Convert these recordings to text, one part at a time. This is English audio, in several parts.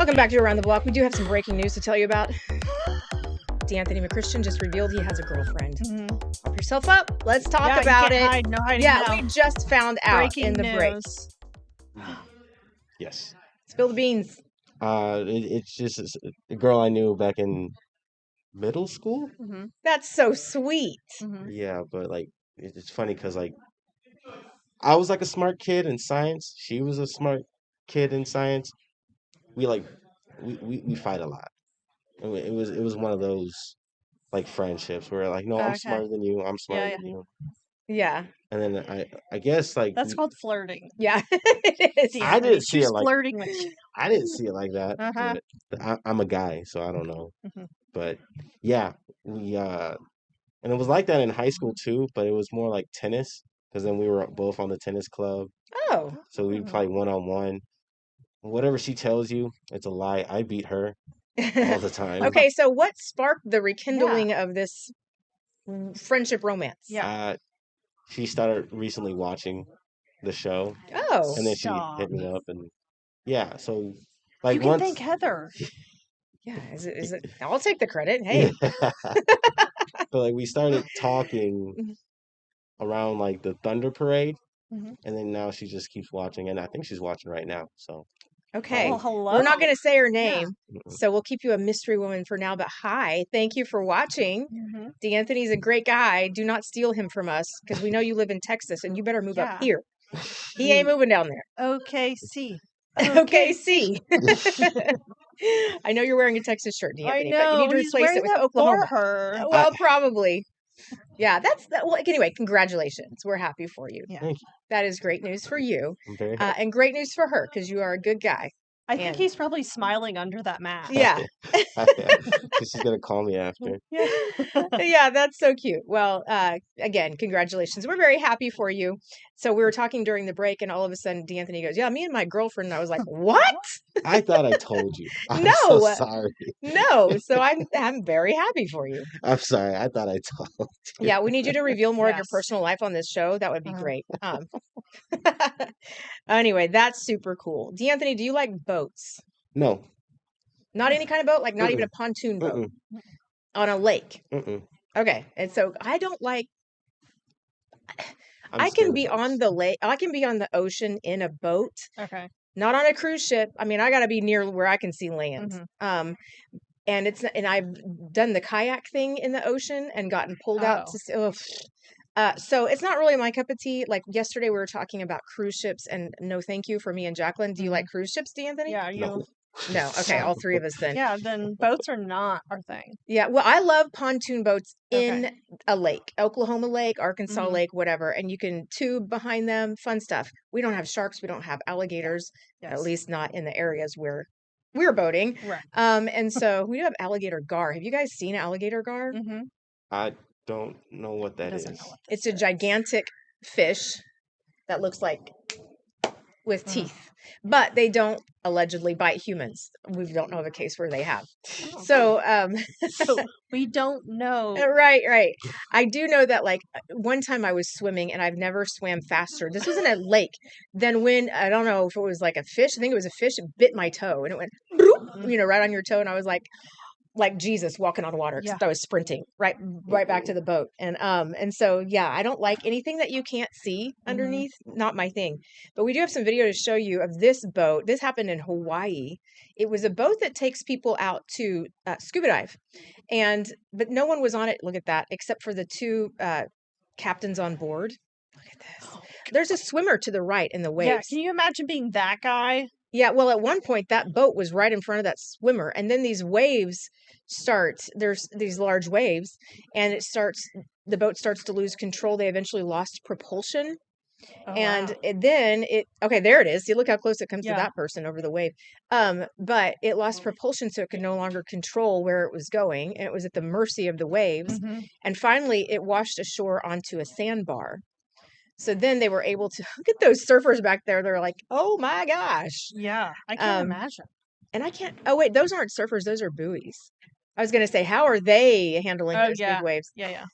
Welcome back to Around the Block. We do have some breaking news to tell you about. D'Anthony McChristian just revealed he has a girlfriend. Pop yourself up. Let's talk about it. Hide, no hiding Yeah, now. we just found out Breaking in the break. news. Yes. Spill the beans. It's just a girl I knew back in middle school. That's so sweet. Yeah, but like it's funny because like I was like a smart kid in science. She was a smart kid in science. We fight a lot. It was one of those like friendships where like no, I'm Okay. smarter than you. I'm smarter Yeah. than you. Yeah. And then I guess like That's called flirting. Yeah, it is. I didn't see She's it like flirting with you. I didn't see it like that. Uh-huh. But I'm a guy, so I don't know. Mhm. But yeah, we and it was like that in high school too, but it was more like tennis because then we were both on the tennis club, Oh. so we play one-on-one. Whatever she tells you, it's a lie. I beat her all the time. Okay, so what sparked the rekindling of this friendship romance? Yeah. She started recently watching the show, Oh. and then she Stop. hit me up, and yeah, so like You can once. thank Heather. Yeah, is it? I'll take the credit. Hey. But like we started talking around like the Thunder Parade, and then now she just keeps watching, and I think she's watching right now. So Okay. Well, hello. We're not going to say her name, so we'll keep you a mystery woman for now. But hi, thank you for watching. D'Anthony's a great guy. Do not steal him from us because we know you live in Texas, and you better move up here. He ain't moving down there. OKC. OKC. I know you're wearing a Texas shirt, D'Anthony, but you need to he's replace wearing it with that Oklahoma. for her. Well, probably. Yeah, well, anyway, congratulations. We're happy for you. Yeah. thank you. That is great news for you. I'm very happy. And great news for her because you are a good guy. I think he's probably smiling under that mask. Yeah. She's gonna call me after. Yeah, that's so cute. Well, again, congratulations. We're very happy for you. So we were talking during the break, and all of a sudden, D'Anthony goes, "Yeah, me and my girlfriend." And I was like, "What?" I thought I told you. I'm No. so sorry. No. So I'm very happy for you. I'm sorry. I thought I told you. Yeah, we need you to reveal more of your Yes. personal life on this show. That would be great. Anyway, that's super cool. D'Anthony, do you like boats? No. Not any kind of boat, like not even a pontoon boat on a lake. Okay, and so I don't like. I can be on the lake. I can be on the ocean in a boat. Okay. Not on a cruise ship. I mean, I got to be near where I can see land. And I've done the kayak thing in the ocean and gotten pulled out to see. So it's not really my cup of tea. Like yesterday, we were talking about cruise ships, and no, thank you for me and Jacqueline. Do you like cruise ships, D'Anthony? Yeah. You. No. Okay, all three of us then. Yeah. Then boats are not our thing. Yeah, well, I love pontoon boats in a lake, Oklahoma Lake, Arkansas Lake, whatever, and you can tube behind them, fun stuff. We don't have sharks, we don't have alligators, at least not in the areas where we're boating. Right. And so we do have alligator gar. Have you guys seen alligator gar? I don't know what that is. It's a gigantic fish that looks like with teeth, but they don't allegedly bite humans. We don't know of a case where they have. So we don't know. Right. I do know that like one time I was swimming and I've never swam faster. This was in a lake. Then when, I don't know if it was like a fish, I think it was a fish, it bit my toe and it went, right on your toe. And I was like Jesus walking on water, except I was sprinting right back to the boat. And so, yeah, I don't like anything that you can't see underneath. Not my thing. But we do have some video to show you of this boat. This happened in Hawaii. It was a boat that takes people out to scuba dive. But no one was on it. Look at that, except for the two captains on board. Look at this. There's a swimmer to the right in the waves. Yeah, can you imagine being that guy? Yeah, well, at one point, that boat was right in front of that swimmer. And then these waves there's these large waves, and the boat starts to lose control. They eventually lost propulsion. Then there it is. See, look how close it comes to that person over the wave. But it lost propulsion, so it could no longer control where it was going. And it was at the mercy of the waves. And finally, it washed ashore onto a sandbar. So then they were able to look at those surfers back there. They're like, oh my gosh. Yeah, I can't imagine. And I can't, oh wait, those aren't surfers. Those are buoys. I was going to say, how are they handling those big waves? Yeah.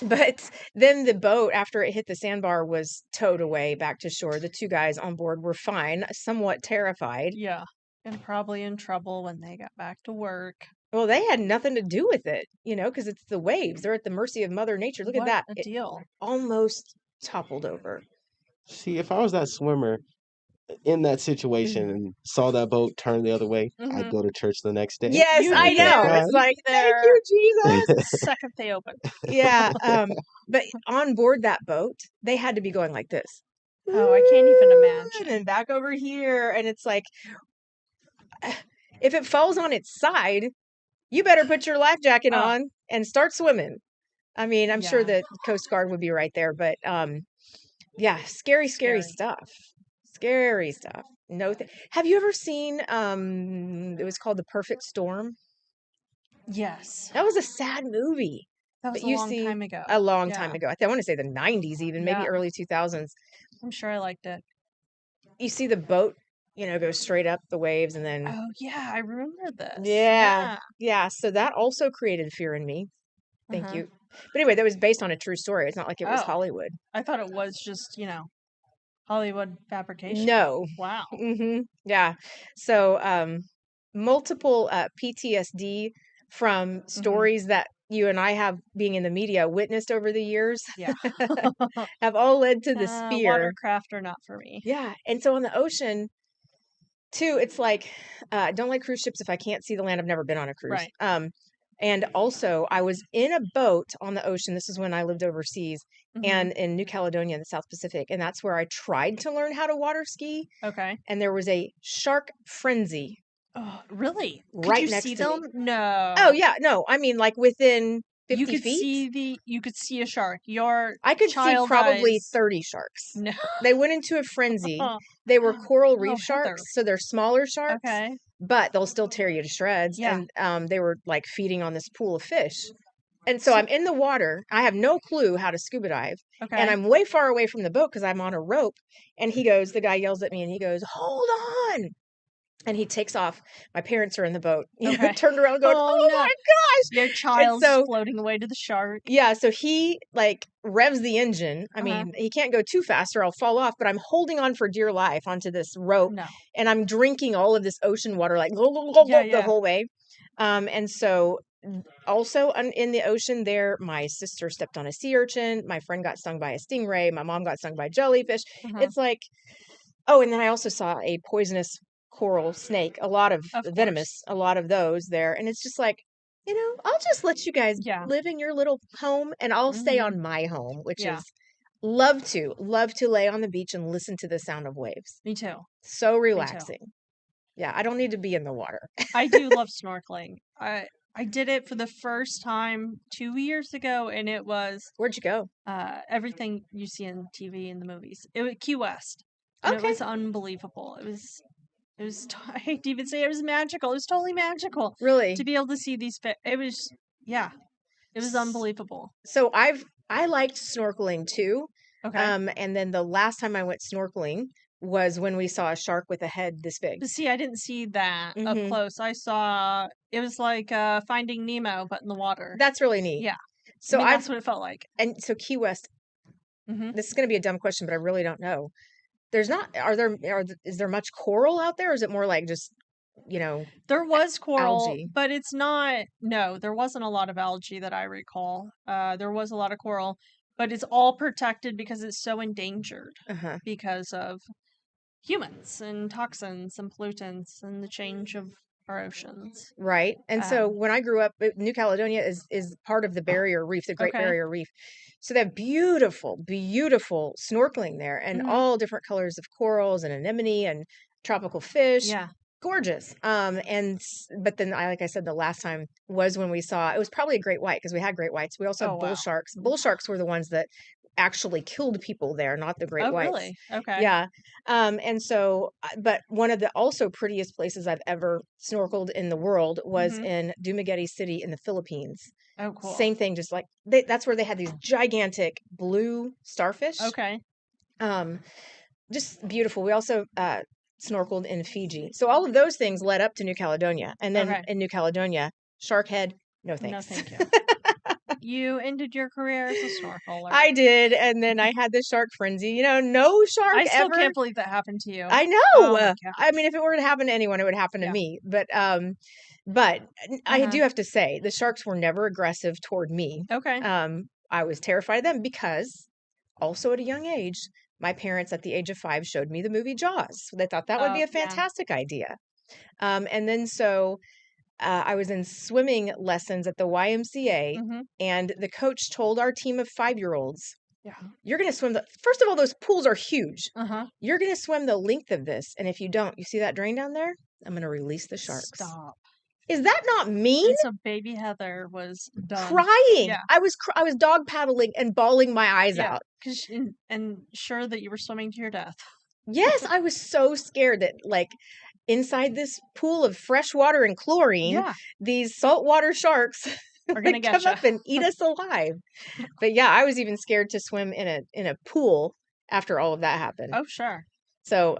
But then the boat, after it hit the sandbar, was towed away back to shore. The two guys on board were fine, somewhat terrified. Yeah. And probably in trouble when they got back to work. Well, they had nothing to do with it, because it's the waves. They're at the mercy of Mother Nature. Look at What that. a It deal. almost toppled over. See, if I was that swimmer in that situation Mhm. and saw that boat turn the other way, I'd Mhm. go to church the next day. Yes, You'd I be Thank know. there. It's God. like, You'd be thank there you, Jesus. the second they opened. Yeah. But on board that boat, they had to be going like this. Oh, I can't even And imagine. then back over here. And it's like, if it falls on its side, you better put your life jacket Oh. on and start swimming. I mean, I'm sure Yeah. the Coast Guard would be right there, but yeah, scary Scary. stuff. Scary stuff. No, have you ever seen? It was called The Perfect Storm. Yes. That was a sad movie. That was But a you long see, time ago. a long Yeah. time ago. I want to say the 90s, even maybe Yeah. early 2000s. I'm sure I liked it. You see the boat, go straight up the waves, and then Oh, yeah. I remember this. yeah. So that also created fear in me. Thank Uh-huh. you. But anyway, that was based on a true story. It's not like it was Oh. Hollywood. I thought it was just, Hollywood fabrication. No. Wow. Yeah. So multiple PTSD from stories that you and I have, being in the media, witnessed over the years, Yeah. have all led to this fear. Watercraft are not for me. Yeah. And so on the ocean too, it's like, don't like cruise ships if I can't see the land. I've never been on a cruise. Right. And also I was in a boat on the ocean. This is when I lived overseas and in New Caledonia in the South Pacific. And that's where I tried to learn how to water ski. Okay. And there was a shark frenzy Oh, really? right Could you next see to them? me. No. Oh yeah, no. I mean, like within 50 You could feet. you could see a shark. Your I could see child probably eyes. 30 sharks. No. They went into a frenzy. They were coral reef Heather. sharks, so they're smaller sharks, Okay. but they'll still tear you to shreds. Yeah. And they were like feeding on this pool of fish. And so I'm in the water. I have no clue how to scuba dive. Okay. And I'm way far away from the boat because I'm on a rope. And the guy yells at me and he goes, "Hold on." And he takes off. My parents are in the boat, Okay. turned around going, "Oh no. my gosh." Your child's so- floating away to the shark. Yeah, so he like revs the engine. I mean, he can't go too fast or I'll fall off, but I'm holding on for dear life onto this rope No. and I'm drinking all of this ocean water like Yeah, the yeah. whole way. And so also in the ocean there, my sister stepped on a sea urchin, my friend got stung by a stingray, my mom got stung by jellyfish. It's like, oh, and then I also saw a poisonous coral snake, a lot of venomous, a lot of those there. And it's just like, I'll just let you guys live in your little home and I'll stay on my home, which is love to lay on the beach and listen to the sound of waves. Me too. So relaxing. Yeah, I don't need to be in the water. I do love snorkeling. I did it for the first time 2 years ago, and it was Where'd you go? everything you see in TV and the movies. It was Key West. And It was unbelievable. It was I hate to even say it was magical. It was totally magical. Really? To be able to see these it was it was unbelievable. So I liked snorkeling too. Okay. And then the last time I went snorkeling was when we saw a shark with a head this big. But see, I didn't see that up close. I saw it was like Finding Nemo, but in the water. That's really neat. Yeah. So that's what it felt like. And so Key West. This is going to be a dumb question, but I really don't know. There's not. Is there much coral out there, or is it more like just There was coral, algae? but it's not. No, there wasn't a lot of algae that I recall. There was a lot of coral, but it's all protected because it's so endangered because of humans and toxins and pollutants and the change of our oceans. Right. And so when I grew up, New Caledonia is part of the Barrier Reef, the Great Barrier Reef. So they have beautiful, beautiful snorkeling there and all different colors of corals and anemone and tropical fish. Yeah. Gorgeous. But then like I said, the last time was when we saw, it was probably a great white because we had great whites. We also had bull sharks. Bull sharks were the ones that actually killed people there, not the great whites. Really? Okay. Yeah. And so, but one of the also prettiest places I've ever snorkeled in the world was in Dumaguete City in the Philippines. Oh, cool. Same thing, just like that's where they had these gigantic blue starfish. Okay. Just beautiful. We also snorkeled in Fiji. So all of those things led up to New Caledonia. And then in New Caledonia, shark head, no thanks. No, thank you. you ended your career as a snorkeler. I did, and then I had the shark frenzy. No shark I still ever. can't believe that happened to you. I know. Oh my gosh. I mean, if it were to happen to anyone, it would happen to Yeah. me. But I do have to say, the sharks were never aggressive toward me. Okay. I was terrified of them because, also at a young age, my parents at the age of 5 showed me the movie Jaws. They thought that would be a fantastic idea. And then so I was in swimming lessons at the YMCA, and the coach told our team of 5-year-olds, you're going to swim first of all, those pools are huge. You're going to swim the length of this. And if you don't, you see that drain down there? I'm going to release the sharks. Stop. Is that not mean? And so baby Heather was done. Crying. Yeah. I was dog paddling and bawling my eyes out. And sure that you were swimming to your death. Yes, I was so scared that inside this pool of fresh water and chlorine, these saltwater sharks are going to come up and eat us alive. But yeah, I was even scared to swim in a pool after all of that happened. Oh, sure. So,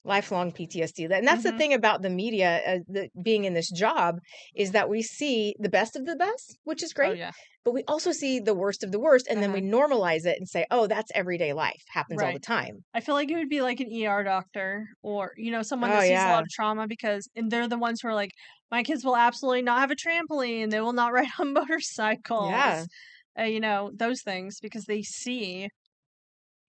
lifelong PTSD. And that's the thing about the media, being in this job, is that we see the best of the best, which is great. Oh, yeah. But we also see the worst of the worst, and then we normalize it and say, oh, that's everyday life. Happens all the time. I feel like it would be like an ER doctor or, someone that sees a lot of trauma and they're the ones who are like, my kids will absolutely not have a trampoline. They will not ride on motorcycles. Yeah. Those things, because they see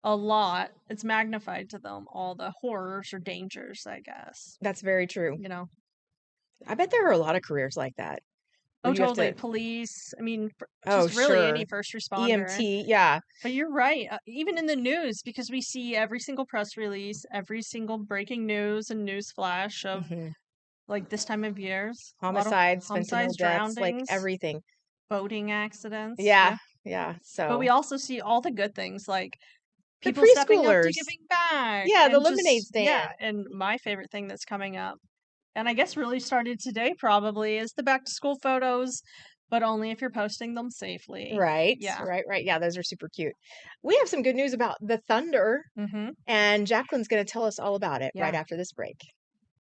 a lot. It's magnified to them, all the horrors or dangers, I guess. That's very true. I bet there are a lot of careers like that. Oh, totally. Police. I mean, just really any first responder. EMT, yeah. But you're right. Even in the news, because we see every single press release, every single breaking news and news flash of this time of years. Homicides, deaths, drownings, everything. Boating accidents. Yeah. So, but we also see all the good things, like the people stepping up to giving back. Yeah, the lemonade stand. Yeah, and my favorite thing that's coming up, and I guess really started today probably, is the back to school photos, but only if you're posting them safely. Right. Yeah. Right. Yeah, those are super cute. We have some good news about the Thunder, and Jacqueline's going to tell us all about it right after this break.